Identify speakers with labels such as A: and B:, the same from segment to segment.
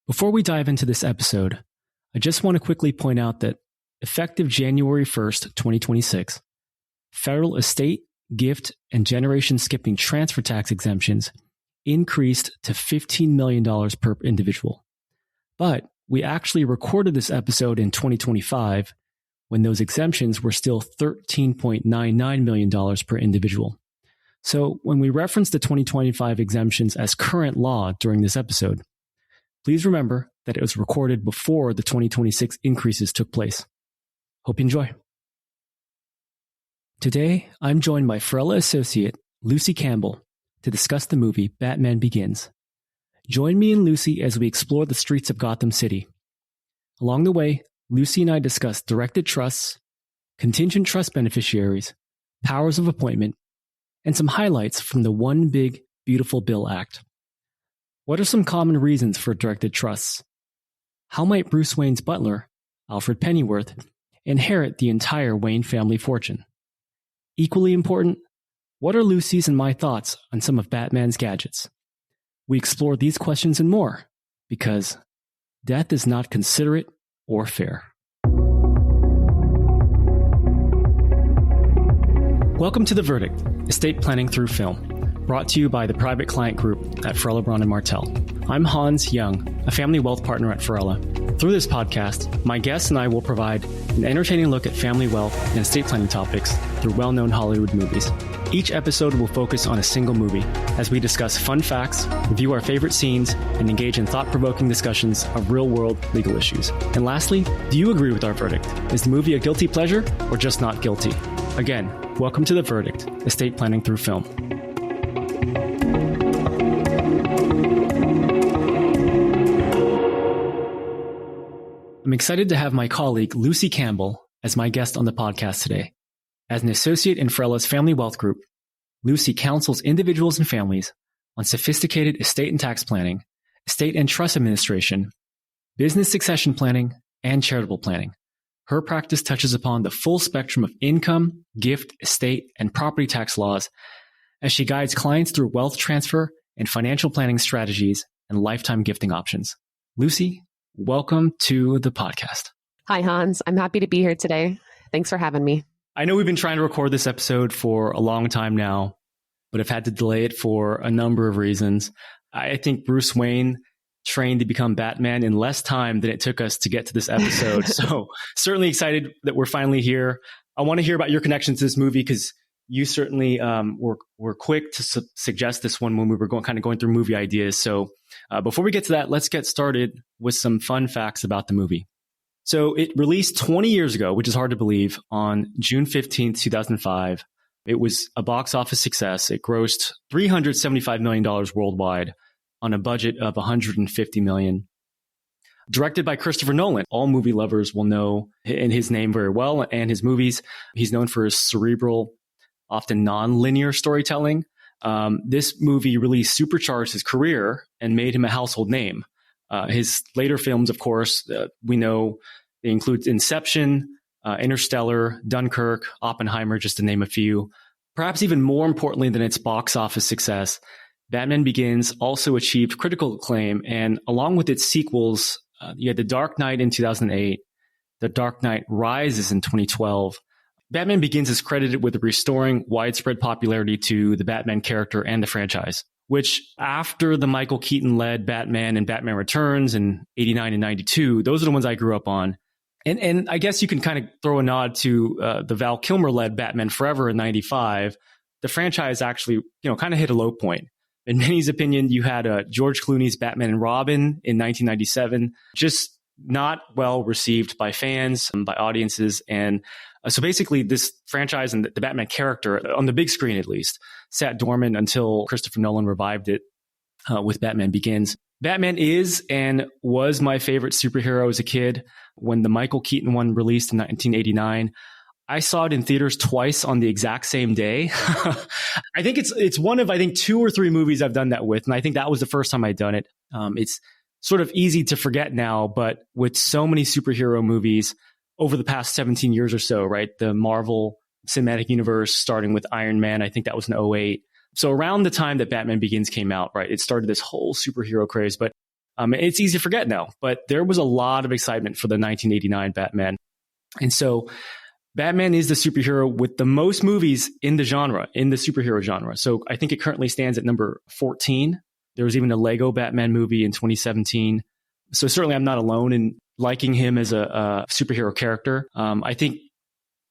A: Before we dive into this episode, I just want to quickly point out that effective January 1st, 2026, federal estate, gift, and generation skipping transfer tax exemptions increased to $15 million per individual. But we actually recorded this episode in 2025 when those exemptions were still $13.99 million per individual. So when we reference the 2025 exemptions as current law during this episode, please remember that it was recorded before the 2026 increases took place. Hope you enjoy. Today, I'm joined by Farella associate Lucy Campbell to discuss the movie Batman Begins. Join me and Lucy as we explore the streets of Gotham City. Along the way, Lucy and I discuss directed trusts, contingent trust beneficiaries, powers of appointment, and some highlights from the One Big Beautiful Bill Act. What are some common reasons for directed trusts? How might Bruce Wayne's butler, Alfred Pennyworth, inherit the entire Wayne family fortune? Equally important, what are Lucy's and my thoughts on some of Batman's gadgets? We explore these questions and more, because death is not considerate or fair. Welcome to The Verdict, Estate Planning Through Film, brought to you by the Private Client Group at Farella, Braun & Martel. I'm Hans Young, a family wealth partner at Farella. Through this podcast, my guests and I will provide an entertaining look at family wealth and estate planning topics through well-known Hollywood movies. Each episode will focus on a single movie as we discuss fun facts, review our favorite scenes, and engage in thought-provoking discussions of real-world legal issues. And lastly, do you agree with our verdict? Is the movie a guilty pleasure or just not guilty? Again, welcome to The Verdict, Estate Planning Through Film. I'm excited to have my colleague Lucy Campbell as my guest on the podcast today. As an associate in Farella's Family Wealth Group, Lucy counsels individuals and families on sophisticated estate and tax planning, estate and trust administration, business succession planning, and charitable planning. Her practice touches upon the full spectrum of income, gift, estate, and property tax laws as she guides clients through wealth transfer and financial planning strategies and lifetime gifting options. Lucy, welcome to the podcast.
B: Hi, Hans. I'm happy to be here today. Thanks for having me.
A: I know we've been trying to record this episode for a long time now, but I've had to delay it for a number of reasons. I think Bruce Wayne trained to become Batman in less time than it took us to get to this episode. So certainly excited that we're finally here. I want to hear about your connection to this movie because you certainly were quick to suggest this one when we were going through movie ideas. So before we get to that, let's get started with some fun facts about the movie. So it released 20 years ago, which is hard to believe, on June 15th, 2005. It was a box office success. It grossed $375 million worldwide on a budget of $150 million. Directed by Christopher Nolan. All movie lovers will know his name very well and his movies. He's known for his cerebral, often non-linear storytelling. This movie really supercharged his career and made him a household name. His later films, of course, we know they include Inception, Interstellar, Dunkirk, Oppenheimer, just to name a few. Perhaps even more importantly than its box office success, Batman Begins also achieved critical acclaim, and along with its sequels, you had The Dark Knight in 2008, The Dark Knight Rises in 2012. Batman Begins is credited with restoring widespread popularity to the Batman character and the franchise, which after the Michael Keaton-led Batman and Batman Returns in 89 and 92, those are the ones I grew up on. And I guess you can kind of throw a nod to the Val Kilmer-led Batman Forever in 95. The franchise actually, kind of hit a low point. In many's opinion, you had George Clooney's Batman and Robin in 1997, just not well received by fans, by audiences. And so basically this franchise and the Batman character, on the big screen at least, sat dormant until Christopher Nolan revived it with Batman Begins. Batman is and was my favorite superhero as a kid. When the Michael Keaton one released in 1989, I saw it in theaters twice on the exact same day. I think it's one of, 2 or 3 movies I've done that with. And I think that was the first time I'd done it. It's sort of easy to forget now, but with so many superhero movies over the past 17 years or so, right? The Marvel Cinematic Universe, starting with Iron Man, I think that was in 2008. So around the time that Batman Begins came out, right, it started this whole superhero craze. But It's easy to forget now, but there was a lot of excitement for the 1989 Batman. And so Batman is the superhero with the most movies in the genre, in the superhero genre. So I think it currently stands at number 14. There was even a Lego Batman movie in 2017. So certainly I'm not alone in liking him as a superhero character. I think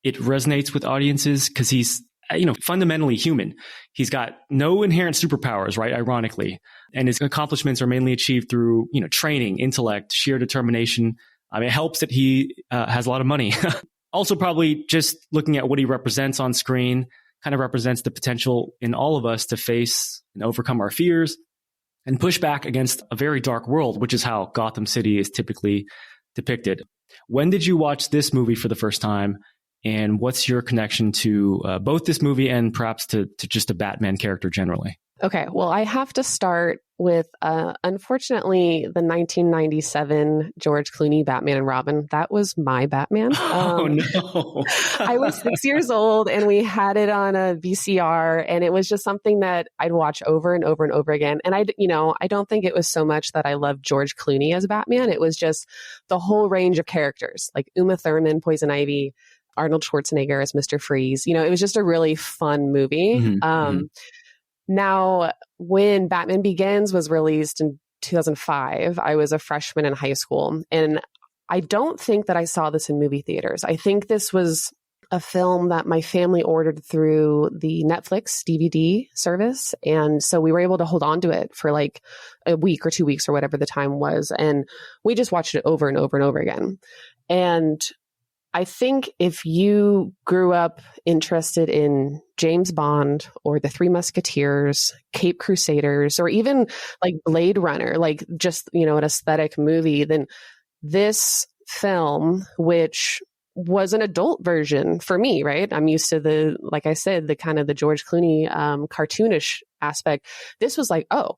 A: it resonates with audiences because he's, fundamentally human. He's got no inherent superpowers, right? Ironically. And his accomplishments are mainly achieved through, training, intellect, sheer determination. It helps that he has a lot of money. Also, probably just looking at what he represents on screen kind of represents the potential in all of us to face and overcome our fears and push back against a very dark world, which is how Gotham City is typically depicted. When did you watch this movie for the first time? And what's your connection to both this movie and perhaps to just a Batman character generally?
B: Okay, well, I have to start with, unfortunately, the 1997 George Clooney Batman and Robin. That was my Batman.
A: Oh, no.
B: I was 6 years old and we had it on a VCR, and it was just something that I'd watch over and over and over again. And I don't think it was so much that I loved George Clooney as Batman. It was just the whole range of characters, like Uma Thurman, Poison Ivy, Arnold Schwarzenegger as Mr. Freeze. It was just a really fun movie.
A: Mm-hmm.
B: Now, when Batman Begins was released in 2005, I was a freshman in high school. And I don't think that I saw this in movie theaters. I think this was a film that my family ordered through the Netflix DVD service. And so we were able to hold on to it for like a week or 2 weeks or whatever the time was. And we just watched it over and over and over again. And I think if you grew up interested in James Bond or the Three Musketeers, Cape Crusaders, or even like Blade Runner, like just, an aesthetic movie, then this film, which was an adult version for me, right? I'm used to like I said, the kind of the George Clooney cartoonish aspect. This was like, oh,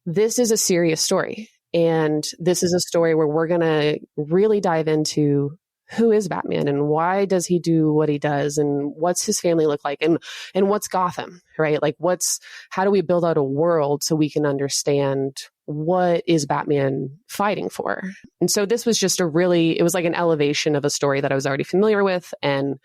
B: this is a serious story. And this is a story where we're going to really dive into who is Batman and why does he do what he does and what's his family look like and what's Gotham, right? Like how do we build out a world so we can understand what is Batman fighting for? And so this was just it was like an elevation of a story that I was already familiar with. And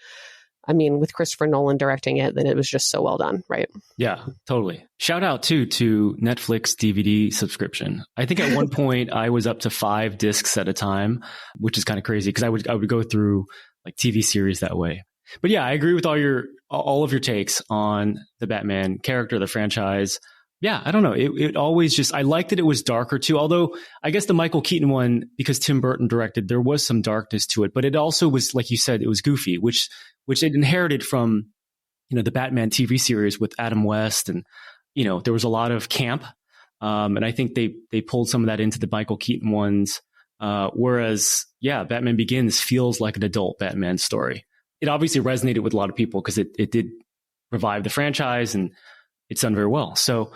B: I mean, with Christopher Nolan directing it, then it was just so well done, right?
A: Yeah, totally. Shout out too to Netflix DVD subscription. I think at one point I was up to 5 discs at a time, which is kind of crazy because I would go through like TV series that way. But yeah, I agree with all of your takes on the Batman character, the franchise. Yeah, I don't know. It always just, I liked that it was darker too. Although I guess the Michael Keaton one, because Tim Burton directed, there was some darkness to it, but it also was, like you said, it was goofy, which it inherited from, the Batman TV series with Adam West. And, there was a lot of camp. And I think they pulled some of that into the Michael Keaton ones. Whereas, yeah, Batman Begins feels like an adult Batman story. It obviously resonated with a lot of people because it did revive the franchise and it's done very well. So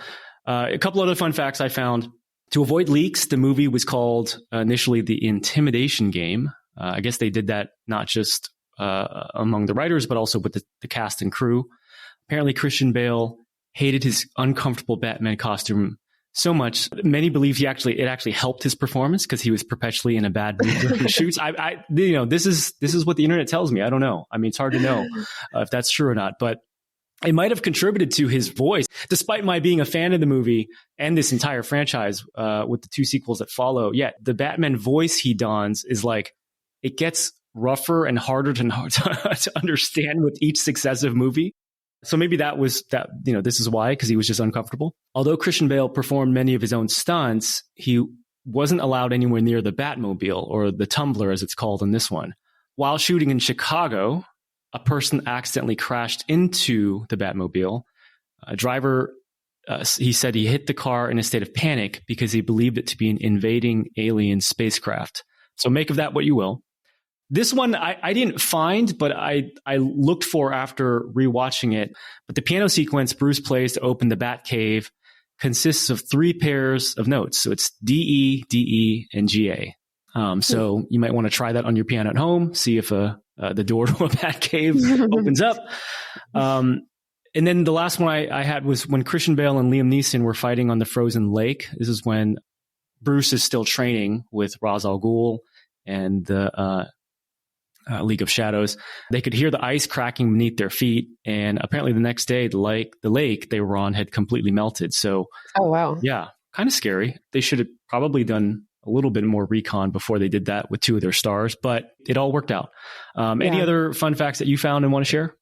A: a couple other fun facts I found. To avoid leaks, the movie was called initially The Intimidation Game. I guess they did that not just among the writers, but also with the cast and crew. Apparently, Christian Bale hated his uncomfortable Batman costume so much. Many believe it actually helped his performance because he was perpetually in a bad mood during the shoots. This is what the internet tells me. I don't know. I mean, it's hard to know if that's true or not, but it might have contributed to his voice, despite my being a fan of the movie and this entire franchise with the 2 sequels that follow. Yeah, the Batman voice he dons is like, it gets rougher and harder to understand with each successive movie. So maybe this is why, because he was just uncomfortable. Although Christian Bale performed many of his own stunts, he wasn't allowed anywhere near the Batmobile, or the Tumbler as it's called in this one. While shooting in Chicago, a person accidentally crashed into the Batmobile. A driver, he said he hit the car in a state of panic because he believed it to be an invading alien spacecraft. So make of that what you will. This one I didn't find, but I looked for after rewatching it. But the piano sequence Bruce plays to open the Batcave consists of 3 pairs of notes. So it's D, E, D, E, and G, A. So you might want to try that on your piano at home, see if the door to a Batcave opens up. And then the last one I had was when Christian Bale and Liam Neeson were fighting on the frozen lake. This is when Bruce is still training with Ra's al Ghul and the League of Shadows. They could hear the ice cracking beneath their feet. And apparently the next day, the lake they were on had completely melted. So,
B: oh, wow.
A: Yeah, kind of scary. They should have probably done a little bit more recon before they did that with 2 of their stars, but it all worked out. Any other fun facts that you found and want to share?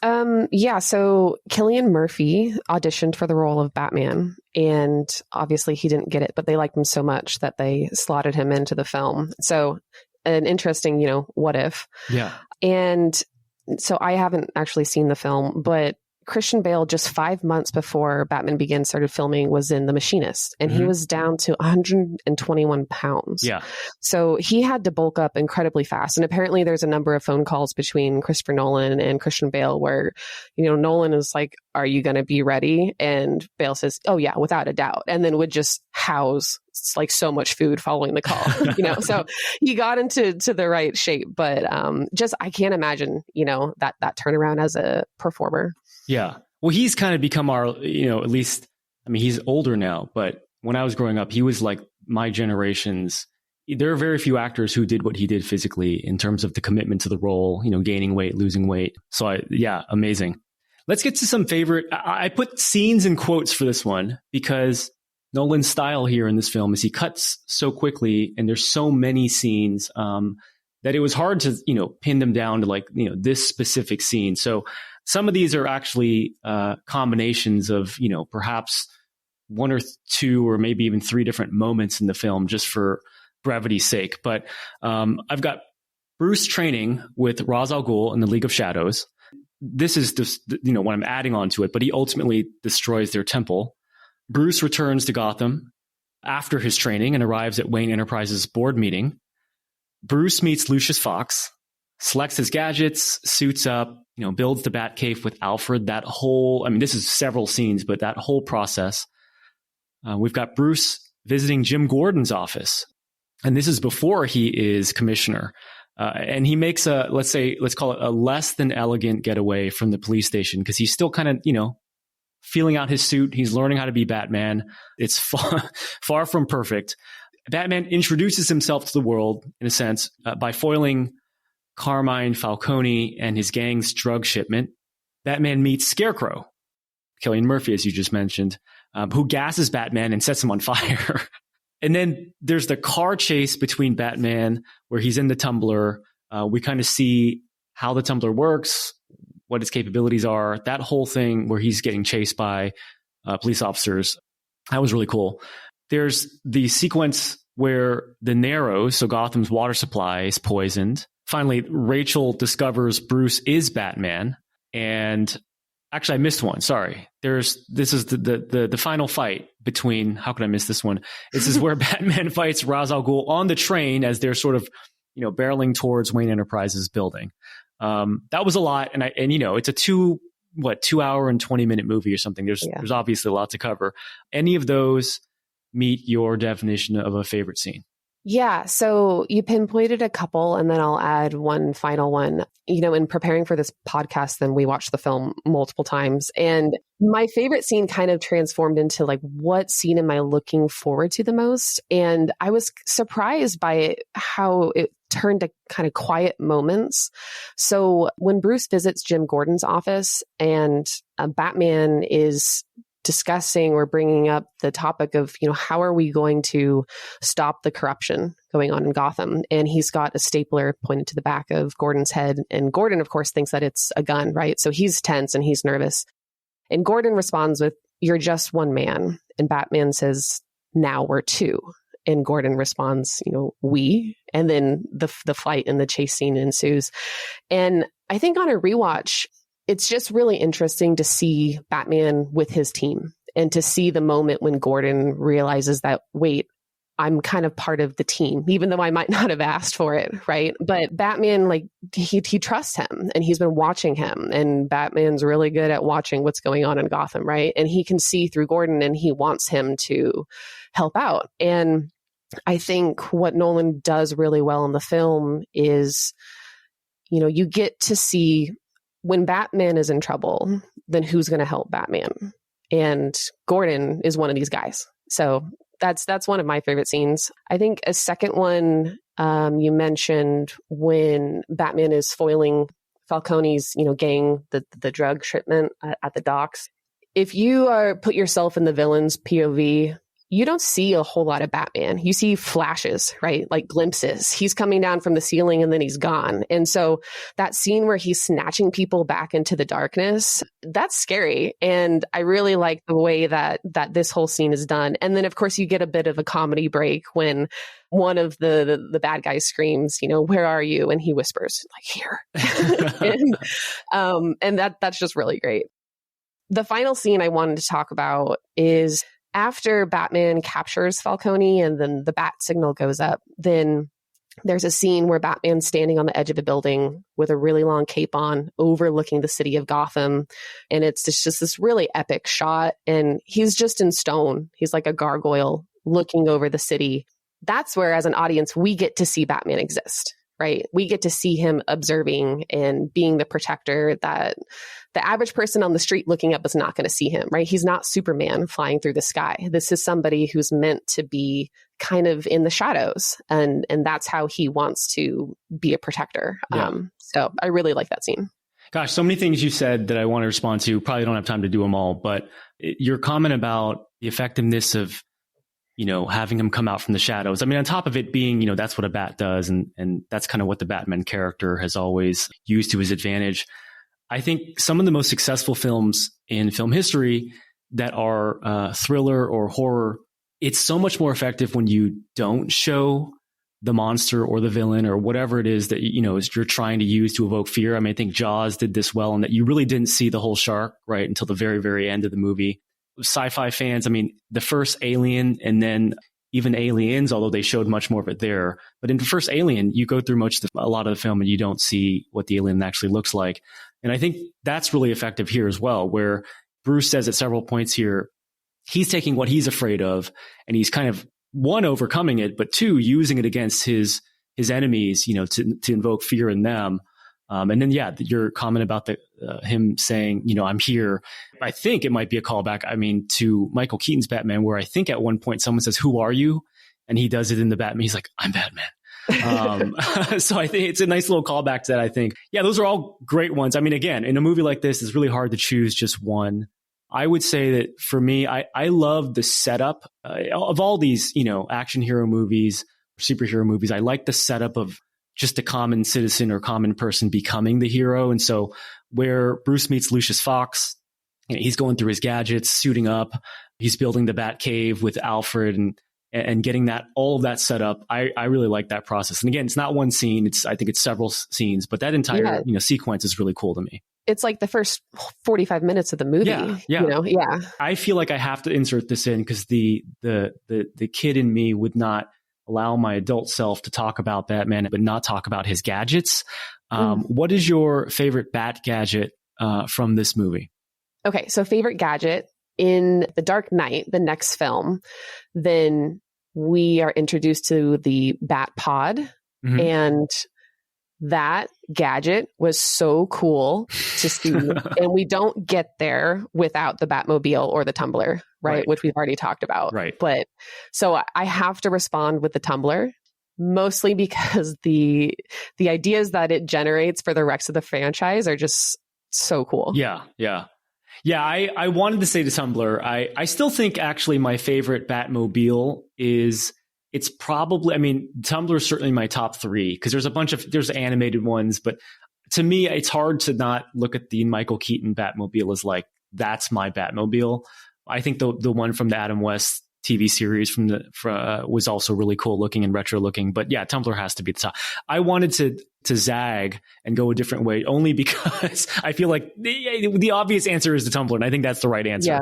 B: So Cillian Murphy auditioned for the role of Batman, and obviously he didn't get it, but they liked him so much that they slotted him into the film. So an interesting, what if?
A: Yeah.
B: And so I haven't actually seen the film, but Christian Bale, just 5 months before Batman Begins started filming, was in The Machinist, and he was down to 121 pounds.
A: Yeah.
B: So he had to bulk up incredibly fast. And apparently there's a number of phone calls between Christopher Nolan and Christian Bale where, Nolan is like, are you going to be ready? And Bale says, oh yeah, without a doubt. And then would just house like so much food following the call, so he got into the right shape, but I can't imagine, that turnaround as a performer.
A: Yeah. Well, he's kind of become our, at least, he's older now, but when I was growing up, he was like my generation's. There are very few actors who did what he did physically in terms of the commitment to the role, gaining weight, losing weight. So amazing. Let's get to some favorite. I put scenes and quotes for this one because Nolan's style here in this film is he cuts so quickly and there's so many scenes that it was hard to, pin them down to this specific scene. So some of these are actually combinations of, perhaps 1 or 2 or maybe even 3 different moments in the film just for brevity's sake. But I've got Bruce training with Ra's al Ghul in the League of Shadows. This is just, what I'm adding on to it, but he ultimately destroys their temple. Bruce returns to Gotham after his training and arrives at Wayne Enterprises' board meeting. Bruce meets Lucius Fox, selects his gadgets, suits up, builds the Batcave with Alfred. That whole, this is several scenes, but that whole process. We've got Bruce visiting Jim Gordon's office. And this is before he is commissioner. And he makes let's call it a less than elegant getaway from the police station because he's still kind of, feeling out his suit. He's learning how to be Batman. It's far from perfect. Batman introduces himself to the world, in a sense, by foiling Carmine Falcone and his gang's drug shipment. Batman meets Scarecrow, Cillian Murphy, as you just mentioned, who gasses Batman and sets him on fire. And then there's the car chase between Batman, where he's in the Tumbler. We kind of see how the Tumbler works, what its capabilities are, that whole thing where he's getting chased by police officers. That was really cool. There's the sequence where the Narrows, so Gotham's water supply, is poisoned. Finally, Rachel discovers Bruce is Batman. And actually, I missed one. Sorry. This is the final fight between, how could I miss this one? This is where Batman fights Ra's al Ghul on the train as they're sort of, barreling towards Wayne Enterprises building. That was a lot. And it's a 2 hour and 20-minute movie or something. There's obviously a lot to cover. Any of those meet your definition of a favorite scene?
B: Yeah. So you pinpointed a couple, and then I'll add one final one. In preparing for this podcast, then we watched the film multiple times. And my favorite scene kind of transformed into what scene am I looking forward to the most? And I was surprised by how it turned to kind of quiet moments. So when Bruce visits Jim Gordon's office and Batman is discussing or bringing up the topic of, how are we going to stop the corruption going on in Gotham? And he's got a stapler pointed to the back of Gordon's head. And Gordon, of course, thinks that it's a gun, right? So he's tense and he's nervous. And Gordon responds with, "You're just one man." And Batman says, "Now we're 2." And Gordon responds, "We." And then the fight and the chase scene ensues. And I think on a rewatch, it's just really interesting to see Batman with his team and to see the moment when Gordon realizes that, wait, I'm kind of part of the team, even though I might not have asked for it, right? But Batman, he trusts him and he's been watching him, and Batman's really good at watching what's going on in Gotham, right? And he can see through Gordon and he wants him to help out. And I think what Nolan does really well in the film is, you get to see when Batman is in trouble, then who's going to help Batman? And Gordon is one of these guys. So That's one of my favorite scenes. I think a second one, you mentioned when Batman is foiling Falcone's, gang, the drug shipment at the docks. If you put yourself in the villain's POV, you don't see a whole lot of Batman. You see flashes, right? Like glimpses. He's coming down from the ceiling and then he's gone. And so that scene where he's snatching people back into the darkness, that's scary. And I really like the way that this whole scene is done. And then, of course, you get a bit of a comedy break when one of the bad guys screams, where are you? And he whispers, like, here. and that's just really great. The final scene I wanted to talk about is after Batman captures Falcone and then the bat signal goes up, then there's a scene where Batman's standing on the edge of a building with a really long cape on overlooking the city of Gotham. And it's just this really epic shot. And he's just in stone. He's like a gargoyle looking over the city. That's where, as an audience, we get to see Batman exist, right? We get to see him observing and being the protector that the average person on the street looking up is not going to see him, right? He's not Superman flying through the sky. This is somebody who's meant to be kind of in the shadows, and that's how he wants to be a protector.
A: Yeah.
B: So I really like that scene.
A: Gosh, so many things you said that I want to respond to. Probably don't have time to do them all, but your comment about the effectiveness of, having him come out from the shadows. I mean, on top of it being, that's what a bat does. And that's kind of what the Batman character has always used to his advantage. I think some of the most successful films in film history that are thriller or horror, it's so much more effective when you don't show the monster or the villain or whatever it is that, you're trying to use to evoke fear. I mean, I think Jaws did this well in that you really didn't see the whole shark, right, until the very, very end of the movie. Sci-fi fans, I mean, the first Alien and then even Aliens, although they showed much more of it there. But in the first Alien, you go through a lot of the film and you don't see what the alien actually looks like. And I think that's really effective here as well, where Bruce says at several points here, he's taking what he's afraid of and he's kind of, one, overcoming it, but two, using it against his enemies, to invoke fear in them. And then, your comment about him saying, I'm here. I think it might be a callback, to Michael Keaton's Batman, where I think at one point someone says, "Who are you?" And he does it in the Batman. He's like, "I'm Batman." So I think it's a nice little callback to that, I think. Yeah, those are all great ones. I mean, again, in a movie like this, it's really hard to choose just one. I would say that for me, I love the setup of all these, action hero movies, superhero movies. I like the setup of just a common citizen or common person becoming the hero. And so where Bruce meets Lucius Fox, he's going through his gadgets, suiting up, he's building the Bat Cave with Alfred and getting all of that set up. I really like that process. And again, it's not one scene. I think it's several scenes, but that entire, sequence is really cool to me.
B: It's like the first 45 minutes of the movie.
A: Yeah. I feel like I have to insert this in because the kid in me would not allow my adult self to talk about Batman, but not talk about his gadgets. What is your favorite Bat gadget from this movie?
B: Okay, so favorite gadget in The Dark Knight, the next film, then we are introduced to the Bat Pod, and that gadget was so cool to see. And we don't get there without the Batmobile or the tumbler, right? Which we've already talked about.
A: Right.
B: But so I have to respond with the tumbler, mostly because the ideas that it generates for the rest of the franchise are just so cool.
A: Yeah. I wanted to say the tumbler. I still think actually my favorite Batmobile it's probably, Tumbler is certainly my top three because there's animated ones, but to me, it's hard to not look at the Michael Keaton Batmobile as like, that's my Batmobile. I think the one from the Adam West TV series was also really cool looking and retro looking, but yeah, Tumbler has to be the top. I wanted to zag and go a different way only because I feel like the obvious answer is the Tumbler, and I think that's the right answer.
B: Yeah.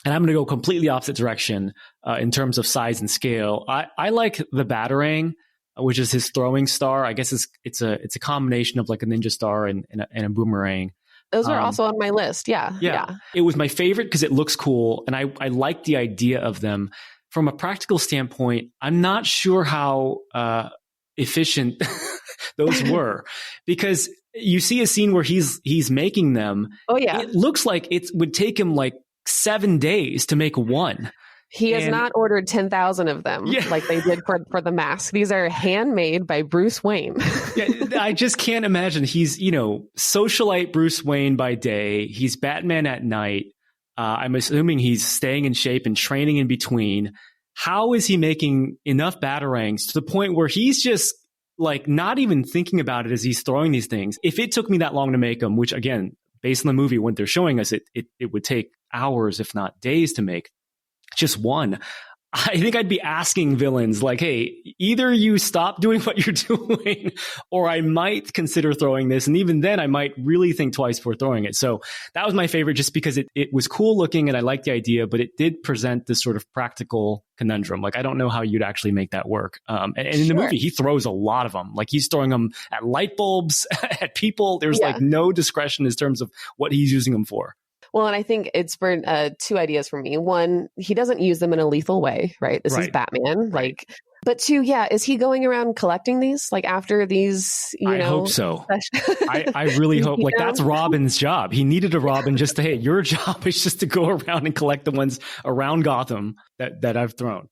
A: And I'm going to go completely opposite direction in terms of size and scale. I like the Batarang, which is his throwing star. I guess it's a combination of like a ninja star and a boomerang.
B: Those are also on my list. Yeah.
A: It was my favorite because it looks cool, and I like the idea of them. From a practical standpoint, I'm not sure how efficient those were because you see a scene where he's making them.
B: Oh yeah,
A: it looks like it would take him like 7 days to make one.
B: He has not ordered 10,000 of them like they did for the mask. These are handmade by Bruce Wayne.
A: I just can't imagine. He's, socialite Bruce Wayne by day. He's Batman at night. I'm assuming he's staying in shape and training in between. How is he making enough batarangs to the point where he's just like not even thinking about it as he's throwing these things? If it took me that long to make them, which again, based on the movie, what they're showing us, it would take hours, if not days to make just one. I think I'd be asking villains like, hey, either you stop doing what you're doing or I might consider throwing this. And even then I might really think twice before throwing it. So that was my favorite just because it was cool looking and I liked the idea, but it did present this sort of practical conundrum. Like, I don't know how you'd actually make that work. And in the movie, he throws a lot of them. Like he's throwing them at light bulbs, at people. There's like no discretion in terms of what he's using them for.
B: Well, and I think it's for two ideas for me. One, he doesn't use them in a lethal way, right? This is Batman. Like, but two, is he going around collecting these? Like after these, I
A: hope so. I really hope. Like that's Robin's job. He needed a Robin just to, hey, your job is just to go around and collect the ones around Gotham that I've thrown.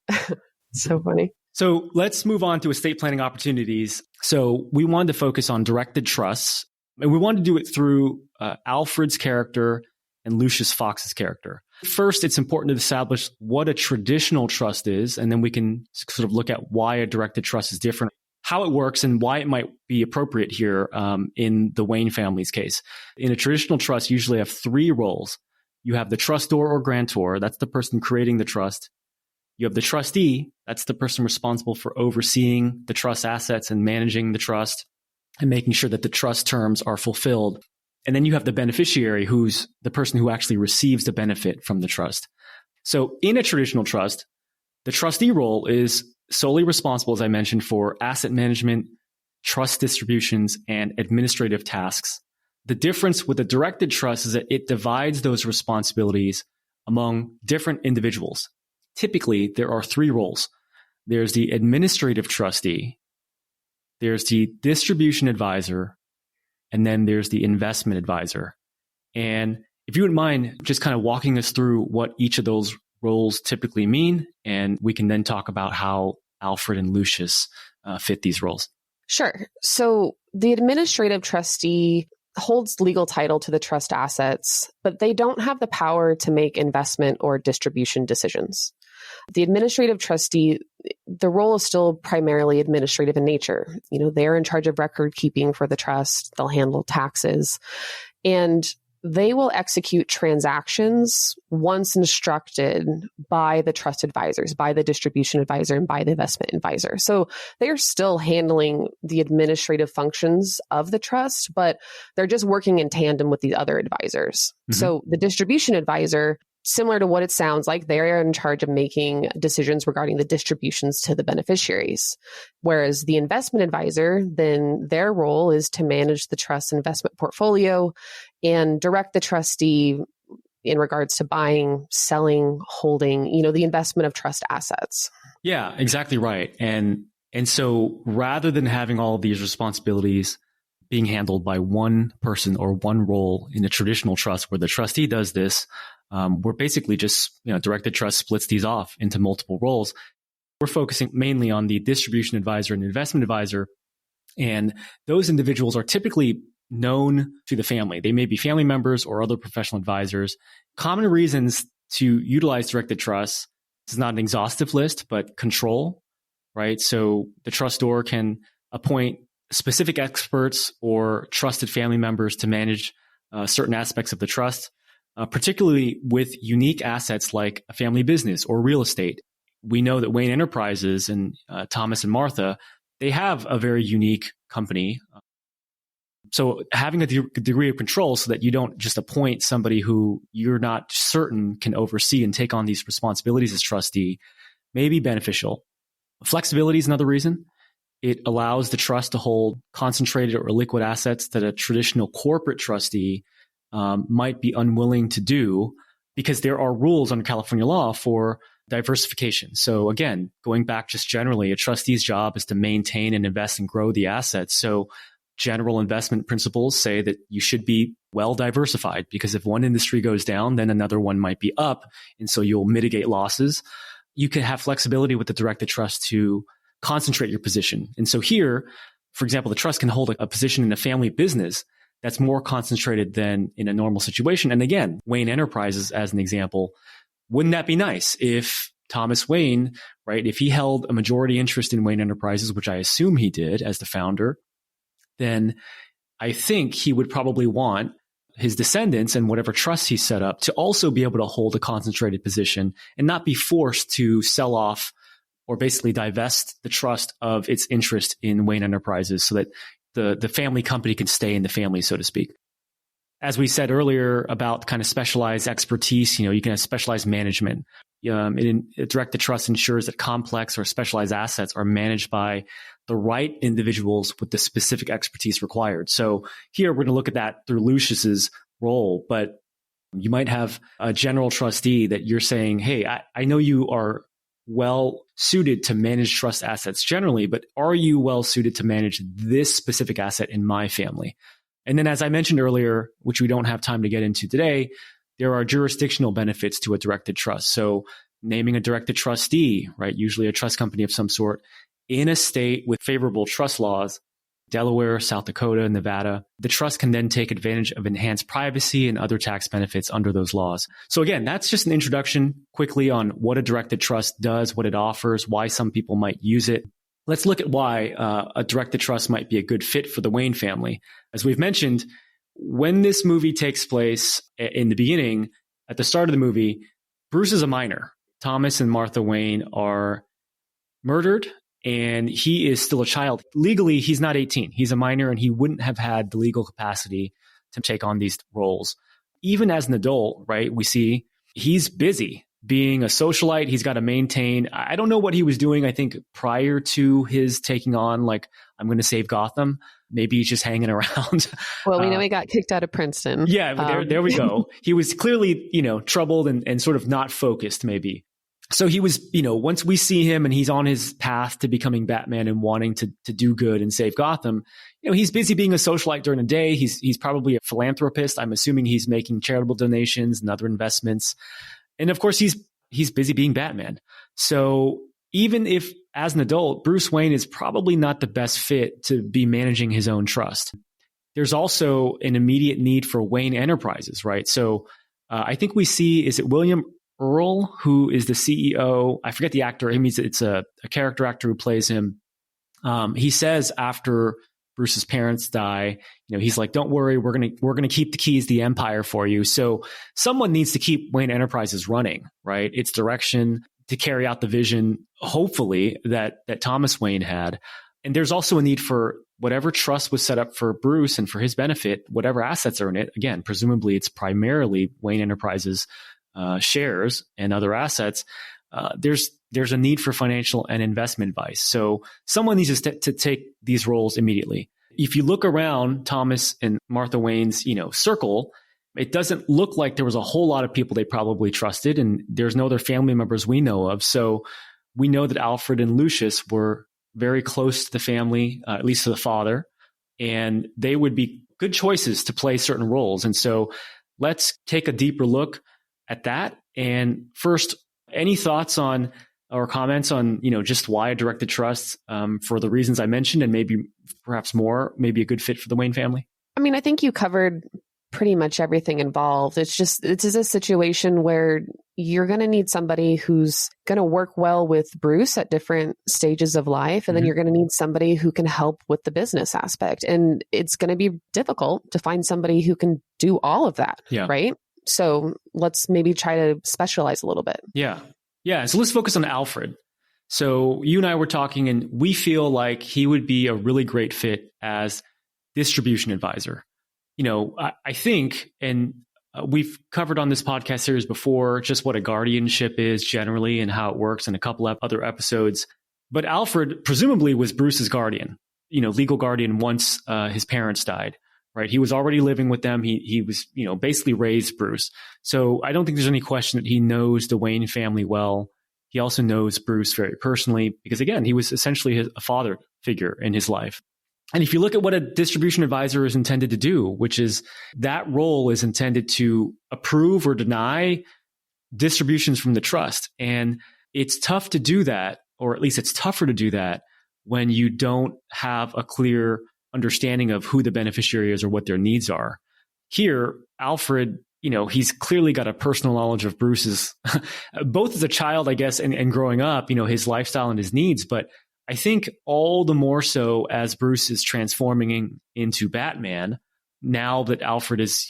B: So funny.
A: So let's move on to estate planning opportunities. So we wanted to focus on directed trusts, and we wanted to do it through Alfred's character and Lucius Fox's character. First, it's important to establish what a traditional trust is, and then we can sort of look at why a directed trust is different, how it works, and why it might be appropriate here in the Wayne family's case. In a traditional trust, you usually have three roles. You have the trustor or grantor, that's the person creating the trust. You have the trustee, that's the person responsible for overseeing the trust assets and managing the trust and making sure that the trust terms are fulfilled. And then you have the beneficiary, who's the person who actually receives the benefit from the trust. So in a traditional trust, the trustee role is solely responsible, as I mentioned, for asset management, trust distributions, and administrative tasks. The difference with a directed trust is that it divides those responsibilities among different individuals. Typically, there are three roles. There's the administrative trustee, there's the distribution advisor, and then there's the investment advisor. And if you wouldn't mind just kind of walking us through what each of those roles typically mean, and we can then talk about how Alfred and Lucius fit these roles.
B: Sure. So the administrative trustee holds legal title to the trust assets, but they don't have the power to make investment or distribution decisions. The administrative trustee, the role is still primarily administrative in nature. They're in charge of record keeping for the trust. They'll handle taxes, and they will execute transactions once instructed by the trust advisors, by the distribution advisor, and by the investment advisor. So they're still handling the administrative functions of the trust, but they're just working in tandem with the other advisors. Mm-hmm. So the distribution advisor, similar to what it sounds like, they're in charge of making decisions regarding the distributions to the beneficiaries. Whereas the investment advisor, then their role is to manage the trust investment portfolio and direct the trustee in regards to buying, selling, holding, the investment of trust assets.
A: Yeah, exactly right. And so rather than having all of these responsibilities being handled by one person or one role in a traditional trust where the trustee does this, we're basically just, directed trust splits these off into multiple roles. We're focusing mainly on the distribution advisor and investment advisor. And those individuals are typically known to the family. They may be family members or other professional advisors. Common reasons to utilize directed trust, this is not an exhaustive list, but control, right? So the trustor can appoint specific experts or trusted family members to manage certain aspects of the trust. Particularly with unique assets like a family business or real estate. We know that Wayne Enterprises and Thomas and Martha, they have a very unique company. So having a degree of control so that you don't just appoint somebody who you're not certain can oversee and take on these responsibilities as trustee may be beneficial. Flexibility is another reason. It allows the trust to hold concentrated or liquid assets that a traditional corporate trustee might be unwilling to do because there are rules under California law for diversification. So again, going back just generally, a trustee's job is to maintain and invest and grow the assets. So general investment principles say that you should be well diversified, because if one industry goes down, then another one might be up. And so you'll mitigate losses. You can have flexibility with the directed trust to concentrate your position. And so here, for example, the trust can hold a position in a family business that's more concentrated than in a normal situation. And again, Wayne Enterprises as an example, wouldn't that be nice if Thomas Wayne, right, if he held a majority interest in Wayne Enterprises, which I assume he did as the founder, then I think he would probably want his descendants and whatever trust he set up to also be able to hold a concentrated position and not be forced to sell off or basically divest the trust of its interest in Wayne Enterprises so that the family company can stay in the family, so to speak. As we said earlier about kind of specialized expertise, you can have specialized management. Directed trust ensures that complex or specialized assets are managed by the right individuals with the specific expertise required. So here we're going to look at that through Lucius's role, but you might have a general trustee that you're saying, hey, I know you are well suited to manage trust assets generally, but are you well suited to manage this specific asset in my family? And then as I mentioned earlier, which we don't have time to get into today, there are jurisdictional benefits to a directed trust. So naming a directed trustee, right, usually a trust company of some sort, in a state with favorable trust laws, Delaware, South Dakota, Nevada, the trust can then take advantage of enhanced privacy and other tax benefits under those laws. So again, that's just an introduction quickly on what a directed trust does, what it offers, why some people might use it. Let's look at why a directed trust might be a good fit for the Wayne family. As we've mentioned, when this movie takes place in the beginning, at the start of the movie, Bruce is a minor. Thomas and Martha Wayne are murdered, and he is still a child. Legally, he's not 18. He's a minor, and he wouldn't have had the legal capacity to take on these roles. Even as an adult, right, we see he's busy being a socialite. He's got to maintain. I don't know what he was doing, I think, prior to his taking on, like, I'm going to save Gotham. Maybe he's just hanging around.
B: Well, we know he got kicked out of Princeton.
A: Yeah, there we go. He was clearly, troubled and sort of not focused, maybe. So he was, once we see him and he's on his path to becoming Batman and wanting to do good and save Gotham, he's busy being a socialite during the day. He's probably a philanthropist. I'm assuming he's making charitable donations and other investments. And of course, he's busy being Batman. So even if as an adult, Bruce Wayne is probably not the best fit to be managing his own trust. There's also an immediate need for Wayne Enterprises, right? So I think we see, is it William Earl, who is the CEO? I forget the actor. It's a character actor who plays him. He says after Bruce's parents die, he's like, "Don't worry, we're gonna keep the keys to the empire for you." So someone needs to keep Wayne Enterprises running, right? Its direction to carry out the vision, hopefully that Thomas Wayne had. And there's also a need for whatever trust was set up for Bruce and for his benefit, whatever assets are in it. Again, presumably it's primarily Wayne Enterprises shares and other assets. There's a need for financial and investment advice. So someone needs to take these roles immediately. If you look around Thomas and Martha Wayne's, circle, it doesn't look like there was a whole lot of people they probably trusted, and there's no other family members we know of. So we know that Alfred and Lucius were very close to the family, at least to the father, and they would be good choices to play certain roles. And so let's take a deeper look at that. And first, any thoughts on or comments on, just why a directed trust, for the reasons I mentioned, and maybe perhaps more, maybe a good fit for the Wayne family?
B: I mean, I think you covered pretty much everything involved. It's a situation where you're going to need somebody who's going to work well with Bruce at different stages of life. And then you're going to need somebody who can help with the business aspect. And it's going to be difficult to find somebody who can do all of that. Yeah. Right. So let's maybe try to specialize a little bit.
A: Yeah. Yeah. So let's focus on Alfred. So you and I were talking, and we feel like he would be a really great fit as distribution advisor. I think, and we've covered on this podcast series before, just what a guardianship is generally and how it works in a couple of other episodes. But Alfred presumably was Bruce's guardian, legal guardian once his parents died, right? He was already living with them. He was, basically raised Bruce. So I don't think there's any question that he knows the Wayne family well. He also knows Bruce very personally because, again, he was essentially a father figure in his life. And if you look at what a distribution advisor is intended to do, which is that role is intended to approve or deny distributions from the trust. And it's tough to do that, or at least it's tougher to do that when you don't have a clear understanding of who the beneficiary is or what their needs are. Here, Alfred, he's clearly got a personal knowledge of Bruce's, both as a child, I guess, and growing up, his lifestyle and his needs. But I think all the more so as Bruce is transforming into Batman, now that Alfred is,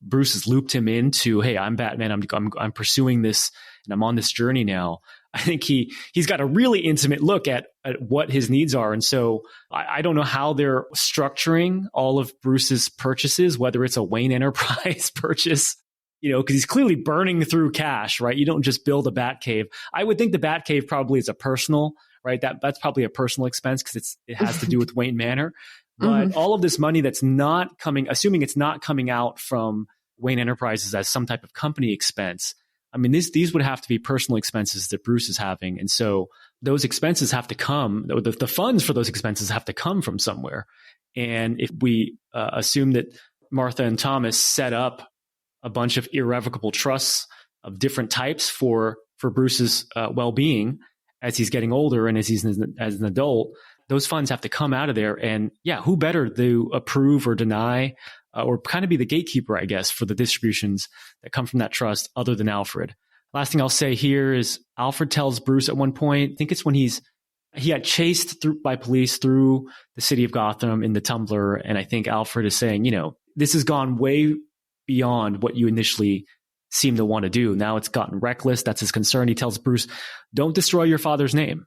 A: Bruce has looped him into, hey, I'm Batman. I'm pursuing this and I'm on this journey now. I think he's got a really intimate look at what his needs are. And so I don't know how they're structuring all of Bruce's purchases, whether it's a Wayne Enterprise purchase, because he's clearly burning through cash, right? You don't just build a Batcave. I would think the Batcave probably is a personal, right? That's probably a personal expense because it has to do with Wayne Manor. But all of this money that's not coming, assuming it's not coming out from Wayne Enterprises as some type of company expense, I mean, these would have to be personal expenses that Bruce is having. And so those expenses have to come, the funds for those expenses have to come from somewhere. And if we assume that Martha and Thomas set up a bunch of irrevocable trusts of different types for Bruce's well-being as he's getting older and as an adult, those funds have to come out of there. And yeah, who better to approve or deny or kind of be the gatekeeper, I guess, for the distributions that come from that trust other than Alfred. Last thing I'll say here is Alfred tells Bruce at one point, I think it's when he got chased by police through the city of Gotham in the Tumbler. And I think Alfred is saying, this has gone way beyond what you initially seem to want to do. Now it's gotten reckless. That's his concern. He tells Bruce, don't destroy your father's name.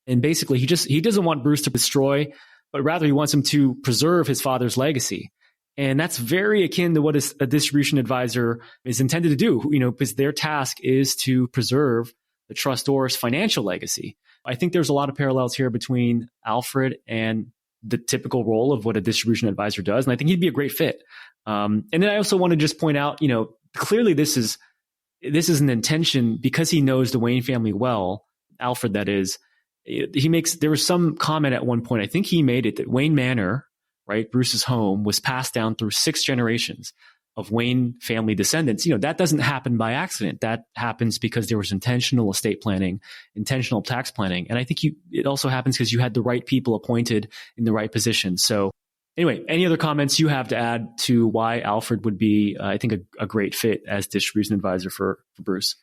A: And basically he doesn't want Bruce to destroy, but rather he wants him to preserve his father's legacy. And that's very akin to what a distribution advisor is intended to do, because their task is to preserve the trustor's financial legacy. I think there's a lot of parallels here between Alfred and the typical role of what a distribution advisor does. And I think he'd be a great fit. And then I also want to just point out, clearly this is an intention because he knows the Wayne family well, Alfred, that is. There was some comment at one point, I think he made it, that Wayne Manor, right, Bruce's home, was passed down through 6 generations of Wayne family descendants. That doesn't happen by accident. That happens because there was intentional estate planning, intentional tax planning. And I think it also happens because you had the right people appointed in the right position. So anyway, any other comments you have to add to why Alfred would be, I think, a great fit as distribution advisor for Bruce?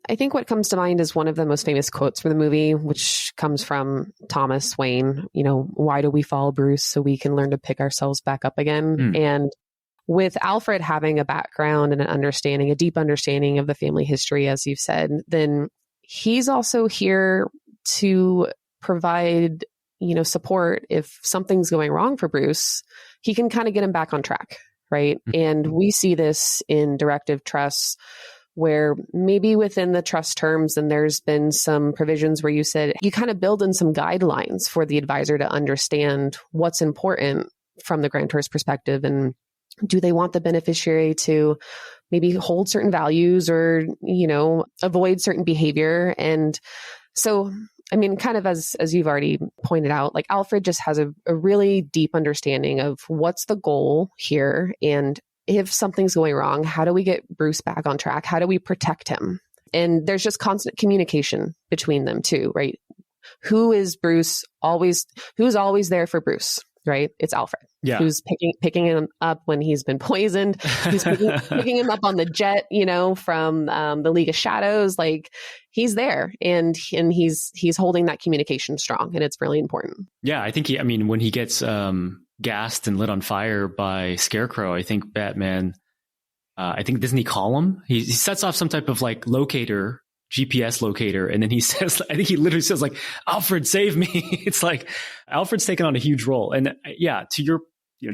B: I think what comes to mind is one of the most famous quotes from the movie, which comes from Thomas Wayne. Why do we follow Bruce? So we can learn to pick ourselves back up again. And with Alfred having a background and a deep understanding of the family history, as you've said, then he's also here to provide, support. If something's going wrong for Bruce, he can kind of get him back on track, right? And we see this in directive trusts, where maybe within the trust terms, and there's been some provisions where you said you kind of build in some guidelines for the advisor to understand what's important from the grantor's perspective. And do they want the beneficiary to maybe hold certain values or, avoid certain behavior? And so, I mean, kind of as you've already pointed out, like Alfred just has a really deep understanding of what's the goal here. And if something's going wrong, how do we get Bruce back on track? How do we protect him? And there's just constant communication between them too, right? Who's always there for Bruce, right? It's Alfred.
A: Yeah.
B: Who's picking him up when he's been poisoned. Who's picking him up on the jet, from the League of Shadows. Like he's there and he's holding that communication strong, and it's really important.
A: Yeah, I think when he gets gassed and lit on fire by Scarecrow, I think Batman, doesn't he call him? He sets off some type of like locator, GPS locator. And then he says, I think he literally says like, Alfred, save me. It's like Alfred's taken on a huge role. And yeah, to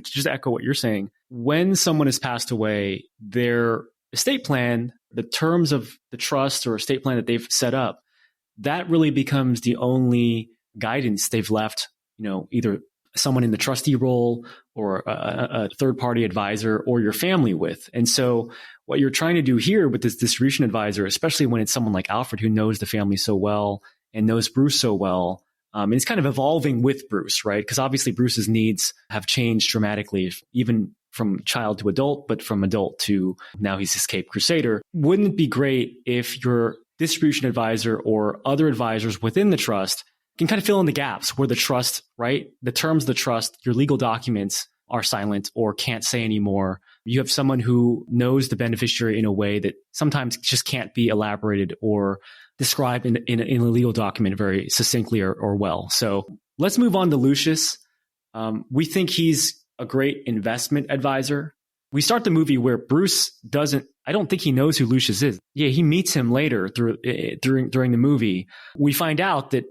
A: just echo what you're saying, when someone has passed away, their estate plan, the terms of the trust or estate plan that they've set up, that really becomes the only guidance they've left, either someone in the trustee role or a third-party advisor or your family with. And so what you're trying to do here with this distribution advisor, especially when it's someone like Alfred who knows the family so well and knows Bruce so well, And it's kind of evolving with Bruce, right? Because obviously Bruce's needs have changed dramatically, even from child to adult, but from adult to now he's escaped crusader. Wouldn't it be great if your distribution advisor or other advisors within the trust can kind of fill in the gaps where the trust, right? The terms of the trust, your legal documents are silent or can't say anymore. You have someone who knows the beneficiary in a way that sometimes just can't be elaborated or described in a legal document very succinctly or well. So let's move on to Lucius. We think he's a great investment advisor. We start the movie where Bruce I don't think he knows who Lucius is. Yeah, he meets him later during the movie. We find out that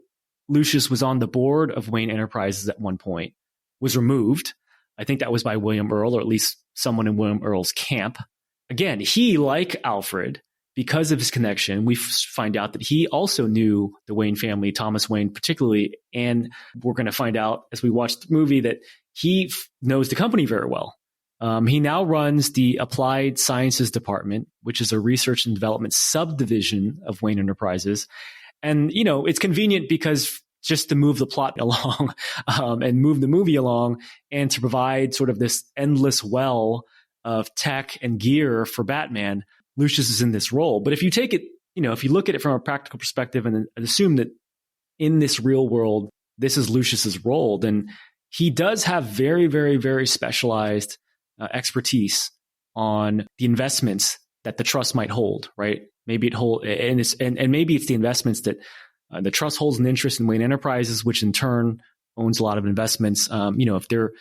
A: Lucius was on the board of Wayne Enterprises at one point, was removed. I think that was by William Earl, or at least someone in William Earl's camp. Again, he, like Alfred, because of his connection, we find out that he also knew the Wayne family, Thomas Wayne particularly, and we're going to find out as we watch the movie that he knows the company very well. He now runs the Applied Sciences Department, which is a research and development subdivision of Wayne Enterprises. And, it's convenient because just to move the plot along and move the movie along and to provide sort of this endless well of tech and gear for Batman, Lucius is in this role. But if you take it, if you look at it from a practical perspective and assume that in this real world, this is Lucius's role, then he does have very, very, very specialized expertise on the investments that the trust might hold, right? Maybe and maybe it's the investments that the trust holds an interest in Wayne Enterprises, which in turn owns a lot of investments. If they're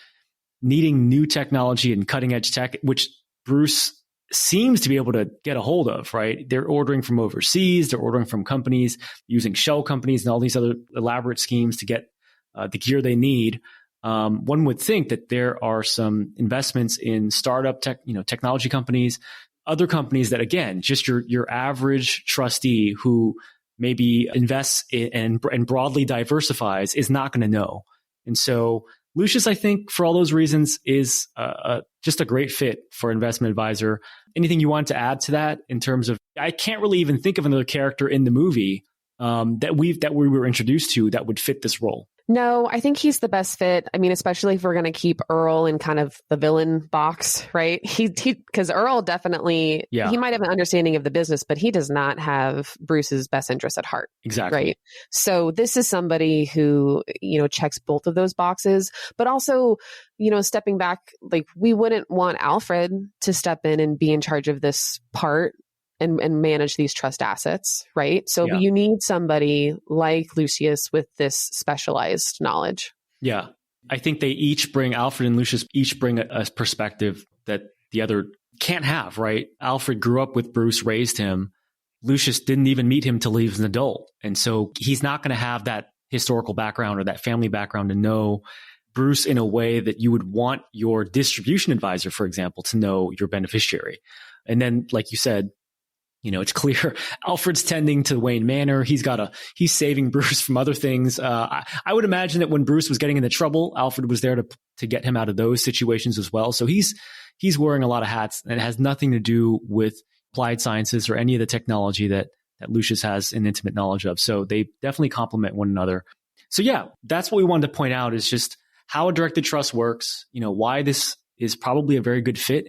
A: needing new technology and cutting edge tech, which Bruce seems to be able to get a hold of, right? They're ordering from overseas, they're ordering from companies, using shell companies and all these other elaborate schemes to get the gear they need. One would think that there are some investments in startup technology companies, other companies that, again, just your average trustee who maybe invests and broadly diversifies is not going to know. And so Lucius, I think, for all those reasons, is just a great fit for investment advisor. Anything you want to add to that in terms of, I can't really even think of another character in the movie that we were introduced to that would fit this role.
B: No, I think he's the best fit. I mean, especially if we're going to keep Earl in kind of the villain box, right? Because Earl definitely, he might have an understanding of the business, but he does not have Bruce's best interest at heart.
A: Exactly.
B: Right. So this is somebody who, checks both of those boxes, but also, stepping back, like we wouldn't want Alfred to step in and be in charge of this part and manage these trust assets, right? So you need somebody like Lucius with this specialized knowledge.
A: Yeah. I think Alfred and Lucius each bring a perspective that the other can't have, right? Alfred grew up with Bruce, raised him. Lucius didn't even meet him till he was an adult. And so he's not going to have that historical background or that family background to know Bruce in a way that you would want your distribution advisor, for example, to know your beneficiary. And then, like you said, it's clear Alfred's tending to Wayne Manor. He's saving Bruce from other things. I would imagine that when Bruce was getting into trouble, Alfred was there to get him out of those situations as well. So he's wearing a lot of hats, and it has nothing to do with applied sciences or any of the technology that Lucius has an intimate knowledge of. So they definitely complement one another. So yeah, that's what we wanted to point out, is just how a directed trust works, why this is probably a very good fit.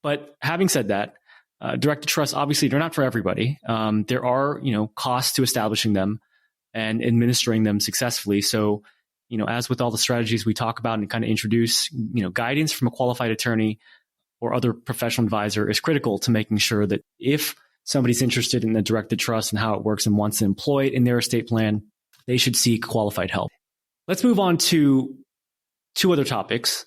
A: But having said that, directed trusts, obviously, they're not for everybody. There are, costs to establishing them and administering them successfully. So, as with all the strategies we talk about and kind of introduce, guidance from a qualified attorney or other professional advisor is critical to making sure that if somebody's interested in the directed trust and how it works and wants to employ it in their estate plan, they should seek qualified help. Let's move on to two other topics.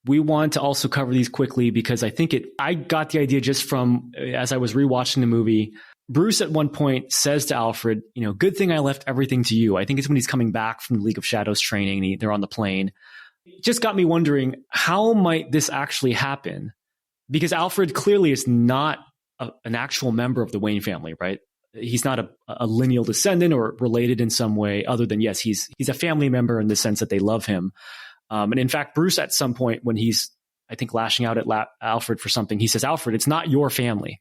A: We want to also cover these quickly because I got the idea just from, as I was rewatching the movie, Bruce at one point says to Alfred, good thing I left everything to you. I think it's when he's coming back from the League of Shadows training and they're on the plane. It just got me wondering, how might this actually happen? Because Alfred clearly is not an actual member of the Wayne family, right? He's not a lineal descendant or related in some way other than, yes, he's a family member in the sense that they love him. And in fact, Bruce, at some point when he's, I think, lashing out at Alfred for something, he says, Alfred, it's not your family.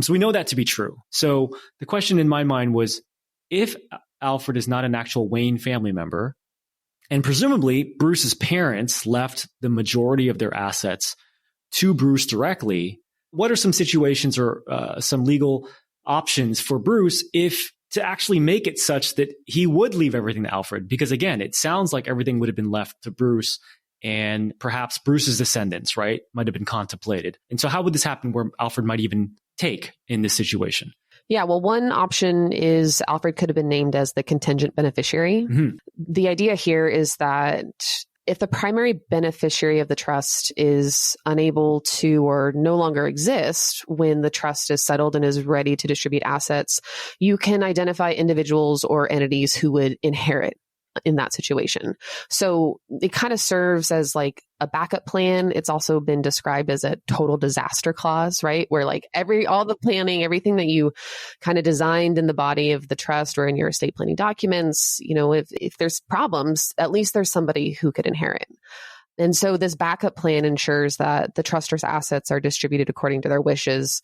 A: So we know that to be true. So the question in my mind was, if Alfred is not an actual Wayne family member. And presumably, Bruce's parents left the majority of their assets to Bruce directly. What are some situations or some legal options for Bruce if to actually make it such that he would leave everything to Alfred? Because again, it sounds like everything would have been left to Bruce, and perhaps Bruce's descendants, right, might have been contemplated. And so how would this happen where Alfred might even take in this situation?
B: Yeah, well, one option is Alfred could have been named as the contingent beneficiary.
A: Mm-hmm.
B: The idea here is that if the primary beneficiary of the trust is unable to or no longer exist when the trust is settled and is ready to distribute assets, you can identify individuals or entities who would inherit in that situation. So it kind of serves as like a backup plan. It's also been described as a total disaster clause, right? Where like all the planning, everything that you kind of designed in the body of the trust or in your estate planning documents, if there's problems, at least there's somebody who could inherit. And so this backup plan ensures that the trusters' assets are distributed according to their wishes.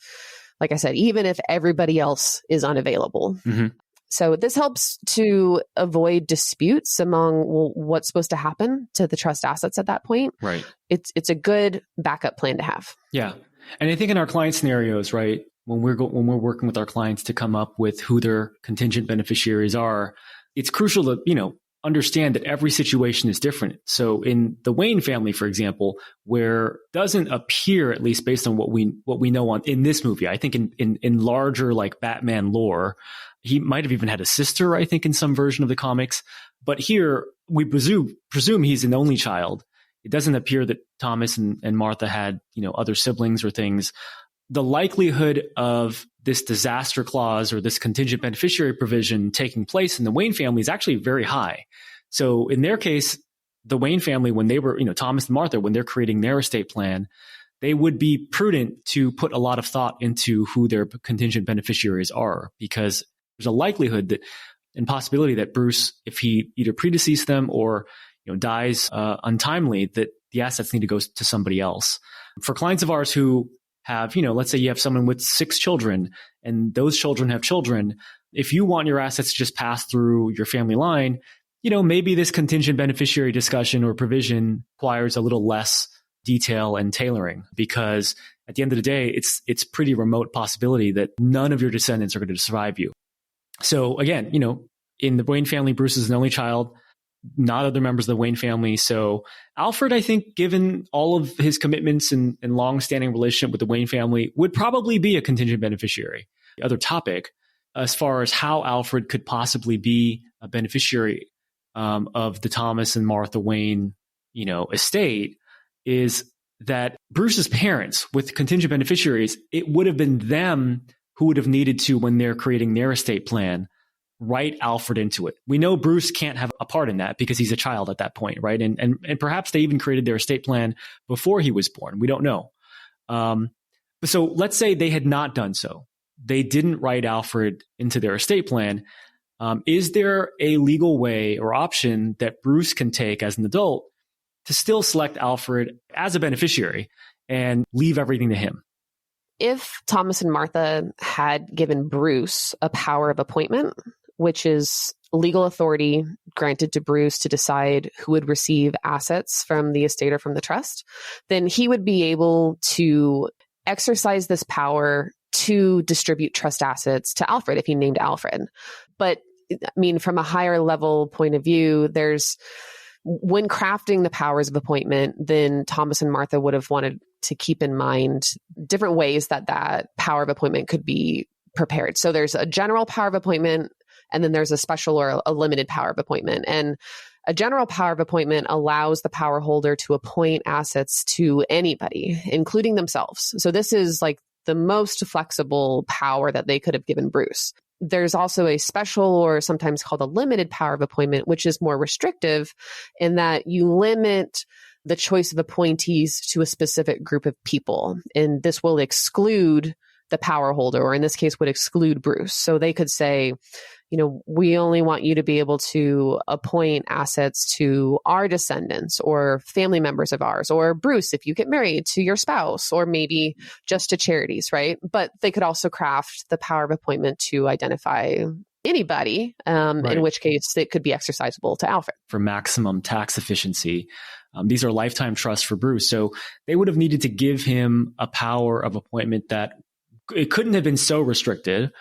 B: Like I said, even if everybody else is unavailable.
A: Mm-hmm.
B: So this helps to avoid disputes among what's supposed to happen to the trust assets at that point.
A: Right.
B: It's a good backup plan to have.
A: Yeah. And I think in our client scenarios, right, when we're working with our clients to come up with who their contingent beneficiaries are, it's crucial to, understand that every situation is different. So in the Wayne family, for example, where doesn't appear, at least based on what we know in this movie, I think in larger like Batman lore, he might have even had a sister, I think, in some version of the comics. But here we presume he's an only child. It doesn't appear that Thomas and Martha had, other siblings or things. The likelihood of this disaster clause or this contingent beneficiary provision taking place in the Wayne family is actually very high. So in their case, the Wayne family, when they were, Thomas and Martha, when they're creating their estate plan, they would be prudent to put a lot of thought into who their contingent beneficiaries are, because there's a likelihood that and possibility that Bruce, if he either predeceased them or dies untimely, that the assets need to go to somebody else. For clients of ours who have, let's say you have someone with 6 children and those children have children, if you want your assets to just pass through your family line, maybe this contingent beneficiary discussion or provision requires a little less detail and tailoring, because at the end of the day, it's pretty remote possibility that none of your descendants are going to survive you. So again, in the Wayne family, Bruce is an only child, not other members of the Wayne family. So Alfred, I think, given all of his commitments and long-standing relationship with the Wayne family, would probably be a contingent beneficiary. The other topic, as far as how Alfred could possibly be a beneficiary of the Thomas and Martha Wayne, estate, is that Bruce's parents, with contingent beneficiaries, it would have been them who would have needed to, when they're creating their estate plan, write Alfred into it. We know Bruce can't have a part in that because he's a child at that point, right? And perhaps they even created their estate plan before he was born. We don't know. So let's say they had not done so. They didn't write Alfred into their estate plan. Is there a legal way or option that Bruce can take as an adult to still select Alfred as a beneficiary and leave everything to him?
B: If Thomas and Martha had given Bruce a power of appointment, which is legal authority granted to Bruce to decide who would receive assets from the estate or from the trust, then he would be able to exercise this power to distribute trust assets to Alfred if he named Alfred. But from a higher level point of view, when crafting the powers of appointment, then Thomas and Martha would have wanted to keep in mind different ways that power of appointment could be prepared. So there's a general power of appointment, and then there's a special or a limited power of appointment. And a general power of appointment allows the power holder to appoint assets to anybody, including themselves. So this is like the most flexible power that they could have given Bruce. There's also a special, or sometimes called a limited power of appointment, which is more restrictive in that you limit the choice of appointees to a specific group of people. And this will exclude the power holder, or in this case would exclude Bruce. So they could say, we only want you to be able to appoint assets to our descendants or family members of ours, or Bruce, if you get married, to your spouse, or maybe just to charities, right? But they could also craft the power of appointment to identify anybody,
A: Right.
B: in which case it could be exercisable to Alfred.
A: For maximum tax efficiency. These are lifetime trusts for Bruce. So they would have needed to give him a power of appointment that it couldn't have been so restricted.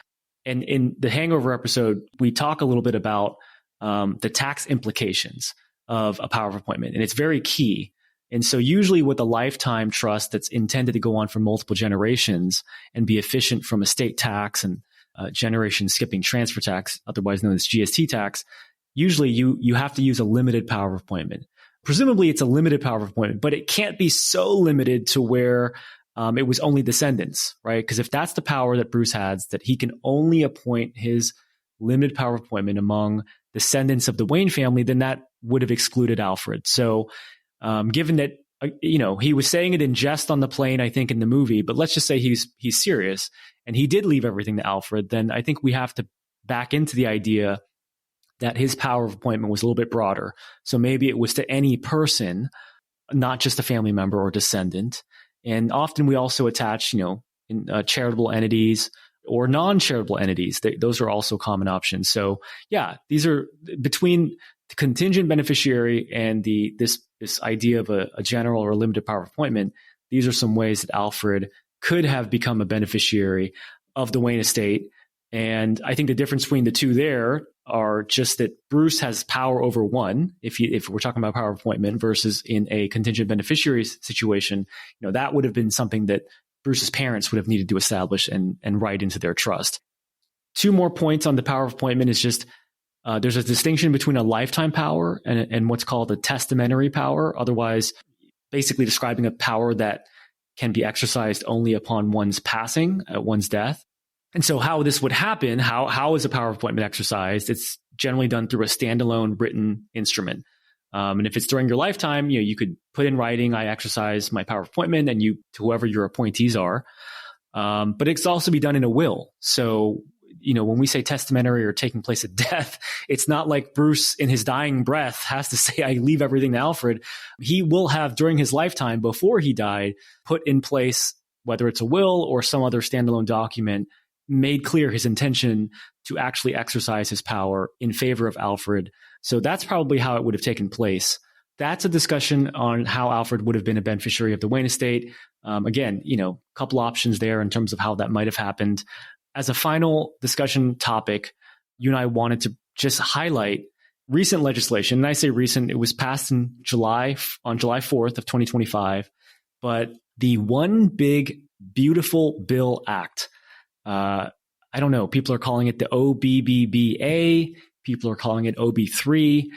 A: And in the Hangover episode, we talk a little bit about the tax implications of a power of appointment. And it's very key. And so usually with a lifetime trust that's intended to go on for multiple generations and be efficient from estate tax and generation skipping transfer tax, otherwise known as GST tax, usually you have to use a limited power of appointment. Presumably it's a limited power of appointment, but it can't be so limited to where it was only descendants, right? Because if that's the power that Bruce has, that he can only appoint his limited power of appointment among descendants of the Wayne family, then that would have excluded Alfred. So given that, he was saying it in jest on the plane, I think, in the movie, but let's just say he's serious and he did leave everything to Alfred, then I think we have to back into the idea that his power of appointment was a little bit broader. So maybe it was to any person, not just a family member or descendant. And often we also attach, in charitable entities or non-charitable entities. Those are also common options. So yeah, these are between the contingent beneficiary and this idea of a general or limited power of appointment. These are some ways that Alfred could have become a beneficiary of the Wayne estate. And I think the difference between the two there are just that Bruce has power over one, if we're talking about power of appointment, versus in a contingent beneficiary situation, that would have been something that Bruce's parents would have needed to establish and write into their trust. Two more points on the power of appointment is just there's a distinction between a lifetime power and what's called a testamentary power, otherwise basically describing a power that can be exercised only upon one's passing, at one's death. And so how this would happen, how is a power of appointment exercised? It's generally done through a standalone written instrument. And if it's during your lifetime, you could put in writing, I exercise my power of appointment, and to whoever your appointees are. But it can also be done in a will. So, when we say testamentary or taking place at death, it's not like Bruce in his dying breath has to say, I leave everything to Alfred. He will have, during his lifetime, before he died, put in place, whether it's a will or some other standalone document, made clear his intention to actually exercise his power in favor of Alfred. So that's probably how it would have taken place. That's a discussion on how Alfred would have been a beneficiary of the Wayne estate. Again, a couple options there in terms of how that might have happened. As a final discussion topic, you and I wanted to just highlight recent legislation. And I say recent, it was passed on July 4th of 2025, but the One Big Beautiful Bill Act. I don't know. People are calling it the OBBBA. People are calling it OB3.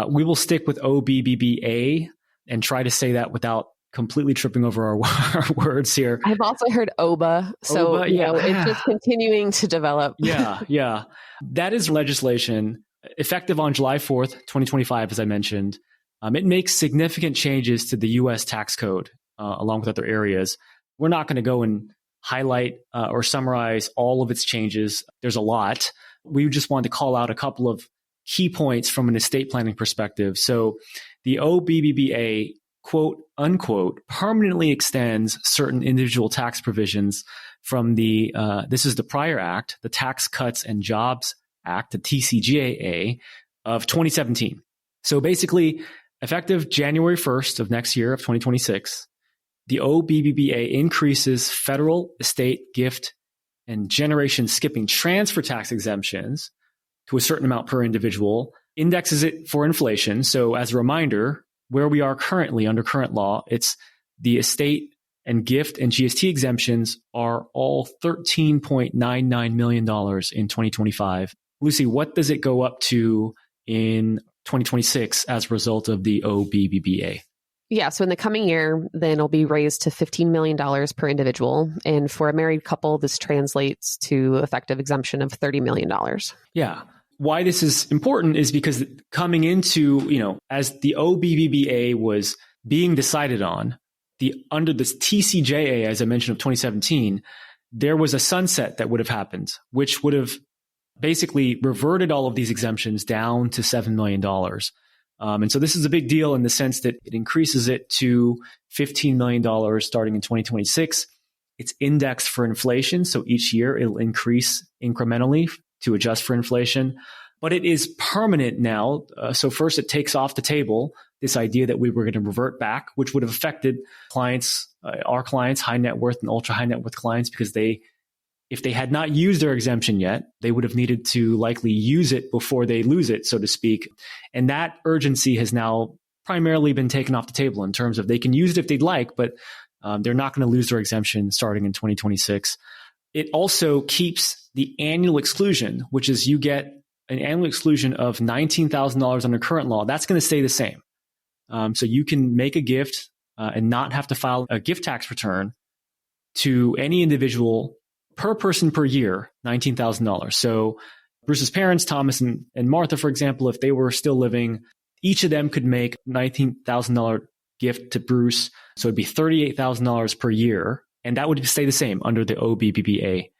A: We will stick with OBBBA and try to say that without completely tripping over our words here.
B: I've also heard OBBA. So,
A: OBBA,
B: it's just continuing to develop.
A: Yeah. That is legislation effective on July 4th, 2025, as I mentioned. It makes significant changes to the U.S. tax code along with other areas. We're not going to go and highlight or summarize all of its changes. There's a lot. We just wanted to call out a couple of key points from an estate planning perspective. So the OBBBA, quote unquote, permanently extends certain individual tax provisions from this is the prior act, the Tax Cuts and Jobs Act, the TCJA of 2017. So basically, effective January 1st of next year of 2026, the OBBBA increases federal estate, gift, and generation skipping transfer tax exemptions to a certain amount per individual, indexes it for inflation. So as a reminder, where we are currently under current law, it's the estate and gift and GST exemptions are all $13.99 million in 2025. Lucy, what does it go up to in 2026 as a result of the OBBBA?
B: Yeah, so in the coming year, then it'll be raised to $15 million per individual. And for a married couple, this translates to effective exemption of $30 million.
A: Yeah. Why this is important is because coming into, as the OBBBA was being decided on, under this TCJA, as I mentioned, of 2017, there was a sunset that would have happened, which would have basically reverted all of these exemptions down to $7 million. And so this is a big deal in the sense that it increases it to $15 million starting in 2026. It's indexed for inflation. So each year it'll increase incrementally to adjust for inflation. But it is permanent now. So first, it takes off the table this idea that we were going to revert back, which would have affected clients, our clients, high net worth and ultra high net worth clients, because if they had not used their exemption yet, they would have needed to likely use it before they lose it, so to speak. And that urgency has now primarily been taken off the table in terms of they can use it if they'd like, but they're not going to lose their exemption starting in 2026. It also keeps the annual exclusion, which is you get an annual exclusion of $19,000 under current law. That's going to stay the same. So you can make a gift and not have to file a gift tax return to any individual per person per year, $19,000. So Bruce's parents, Thomas and Martha, for example, if they were still living, each of them could make $19,000 gift to Bruce. So it'd be $38,000 per year. And that would stay the same under the OBBBA.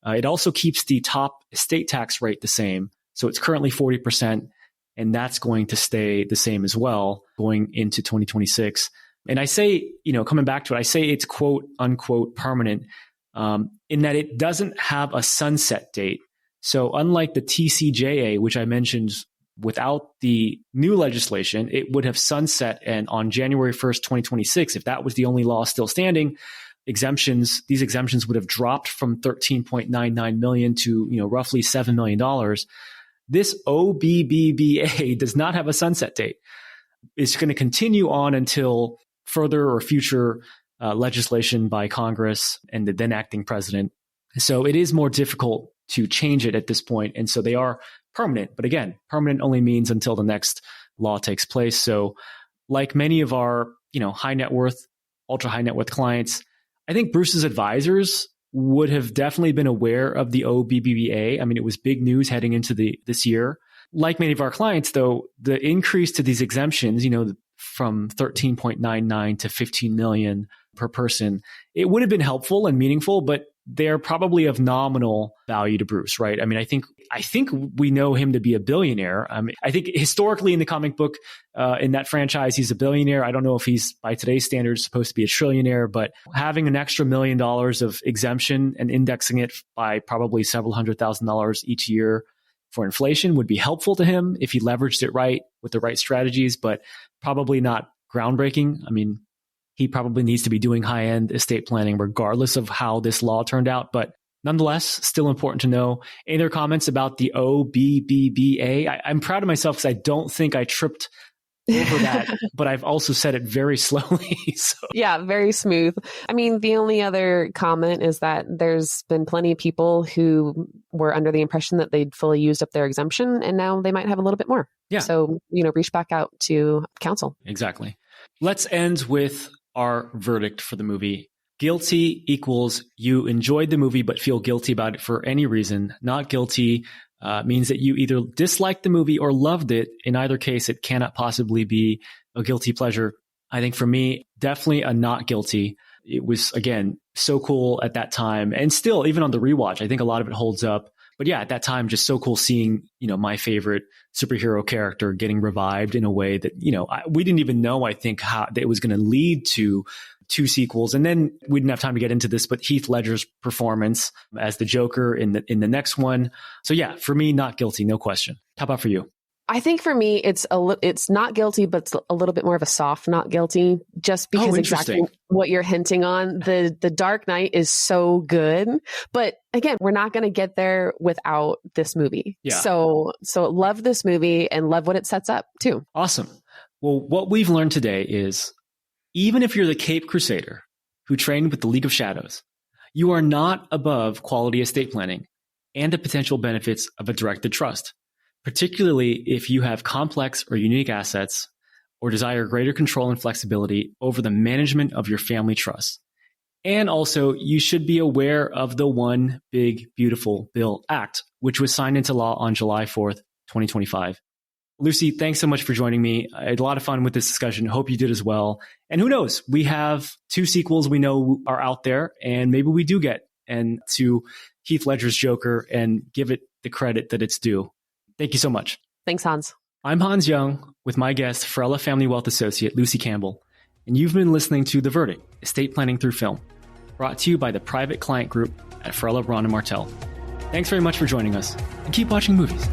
A: It also keeps the top estate tax rate the same. So it's currently 40%, and that's going to stay the same as well going into 2026. And I say, coming back to it, I say it's quote unquote permanent in that it doesn't have a sunset date. So unlike the TCJA, which I mentioned, without the new legislation, it would have sunset, and on January 1st, 2026, if that was the only law still standing, these exemptions would have dropped from $13.99 million to roughly $7 million. This OBBBA does not have a sunset date. It's going to continue on until further or future legislation by Congress and the then acting president. So it is more difficult to change it at this point. And so they are permanent. But again, permanent only means until the next law takes place. So like many of our, high net worth, ultra high net worth clients, I think Bruce's advisors would have definitely been aware of the OBBBA. I mean, it was big news heading into this year. Like many of our clients, though, the increase to these exemptions, from 13.99 to 15 million per person, it would have been helpful and meaningful, but they're probably of nominal value to Bruce, right? I mean, I think we know him to be a billionaire. I think historically in the comic book, in that franchise, he's a billionaire. I don't know if he's, by today's standards, supposed to be a trillionaire, but having an extra $1 million of exemption and indexing it by probably several $100,000 each year for inflation would be helpful to him if he leveraged it right with the right strategies, but probably not groundbreaking. I mean, he probably needs to be doing high-end estate planning regardless of how this law turned out. But nonetheless, still important to know. Any other comments about the OBBBA? I'm proud of myself because I don't think I tripped over that, but I've also said it very slowly. So.
B: Yeah, very smooth. I mean, the only other comment is that there's been plenty of people who were under the impression that they'd fully used up their exemption, and now they might have a little bit more. Yeah. So, reach back out to counsel.
A: Exactly. Let's end with our verdict for the movie. Guilty equals you enjoyed the movie but feel guilty about it for any reason. Not guilty means that you either disliked the movie or loved it. In either case, it cannot possibly be a guilty pleasure. I think for me, definitely a not guilty. It was, again, so cool at that time. And still, even on the rewatch, I think a lot of it holds up. But yeah, at that time, just so cool seeing, my favorite superhero character getting revived in a way that, we didn't even know, I think, how that it was going to lead to 2 sequels. And then we didn't have time to get into this, but Heath Ledger's performance as the Joker in the next one. So yeah, for me, not guilty, no question. How about for you?
B: I think for me, it's not guilty, but it's a little bit more of a soft not guilty, just because exactly what you're hinting on. The Dark Knight is so good, but again, we're not going to get there without this movie. Yeah. So love this movie and love what it sets up too.
A: Awesome. Well, what we've learned today is even if you're the Cape Crusader who trained with the League of Shadows, you are not above quality estate planning and the potential benefits of a directed trust, particularly if you have complex or unique assets or desire greater control and flexibility over the management of your family trust. And also, you should be aware of the One Big Beautiful Bill Act, which was signed into law on July 4th, 2025. Lucy, thanks so much for joining me. I had a lot of fun with this discussion. Hope you did as well. And who knows, we have 2 sequels we know are out there, and maybe we do get to Heath Ledger's Joker and give it the credit that it's due. Thank you so much.
B: Thanks, Hans.
A: I'm Hans Young with my guest, Farella Family Wealth Associate Lucy Campbell, and you've been listening to The Verdict, Estate Planning Through Film, brought to you by the Private Client Group at Farella, Braun & Martell. Thanks very much for joining us, and keep watching movies.